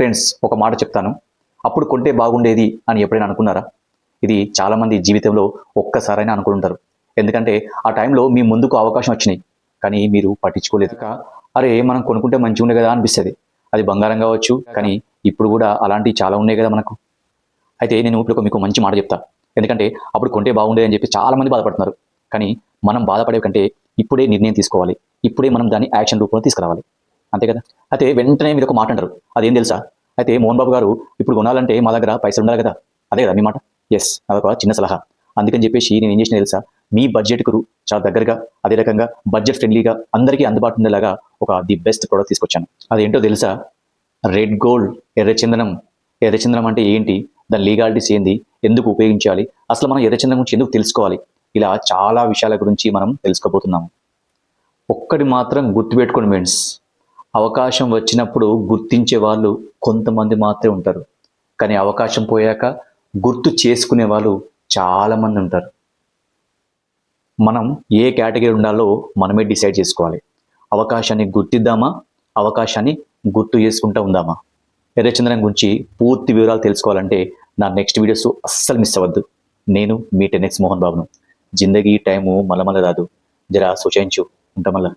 Friends, ఒక మాట చెప్తాను. అప్పుడు కొంటే బాగుండేది అని ఎప్పుడైనా అనుకున్నారా? ఇది చాలామంది జీవితంలో ఒక్కసారైనా అనుకుంటారు. ఎందుకంటే ఆ టైంలో మీ ముందుకు అవకాశం వచ్చినాయి, కానీ మీరు పట్టించుకోలేదు. అరే, మనం కొనుక్కుంటే మంచిగా ఉండే కదా అనిపిస్తుంది. అది బంగారం కావచ్చు, కానీ ఇప్పుడు కూడా అలాంటివి చాలా ఉన్నాయి కదా మనకు. అయితే నేను ఇప్పుడు మీకు మంచి మాట చెప్తా. ఎందుకంటే అప్పుడు కొంటే బాగుండేది అని చెప్పి చాలామంది బాధపడుతున్నారు. కానీ మనం బాధపడే కంటే ఇప్పుడే నిర్ణయం తీసుకోవాలి. ఇప్పుడే మనం దాన్ని యాక్షన్ రూపంలో తీసుకురావాలి. అంతే కదా? అయితే వెంటనే మీరు ఒక మాట అంటారు. అదేం తెలుసా? అయితే మోహన్ బాబు గారు, ఇప్పుడు కొనాలంటే మా దగ్గర పైసలు ఉండాలి కదా. అదే కదా మీ మాట? ఎస్, అదొక చిన్న సలహా. అందుకని చెప్పేసి నేను ఏం చేసిన తెలుసా? మీ బడ్జెట్కు చాలా దగ్గరగా, అదే రకంగా బడ్జెట్ ఫ్రెండ్లీగా అందరికీ అందుబాటు ఉండేలాగా ఒక ది బెస్ట్ ప్రోడక్ట్ తీసుకొచ్చాను. అదేంటో తెలుసా? రెడ్ గోల్డ్, ఎర్రచందనం. ఎర్రచందనం అంటే ఏంటి? దాని లీగాలిటీస్ ఏంది? ఎందుకు ఉపయోగించాలి? అసలు మనం ఎర్రచందనం గురించి ఎందుకు తెలుసుకోవాలి? ఇలా చాలా విషయాల గురించి మనం తెలుసుకోబోతున్నాము. ఒక్కటి మాత్రం గుర్తుపెట్టుకోండి ఫ్రెండ్స్, అవకాశం వచ్చినప్పుడు గుర్తించే వాళ్ళు కొంతమంది మాత్రమే ఉంటారు. కానీ అవకాశం పోయాక గుర్తు చేసుకునే వాళ్ళు చాలామంది ఉంటారు. మనం ఏ కేటగిరీ ఉండాలో మనమే డిసైడ్ చేసుకోవాలి. అవకాశాన్ని గుర్తిద్దామా? అవకాశాన్ని గుర్తు చేసుకుంటూ ఉందామా? ఎర్రచందనం గురించి పూర్తి వివరాలు తెలుసుకోవాలంటే నా నెక్స్ట్ వీడియోస్ అస్సలు మిస్ అవ్వద్దు. నేను మీ 10x మోహన్ బాబును. జిందగీ టైము మళ్ళా రాదు. జరా సూచించు. ఉంటా మళ్ళా.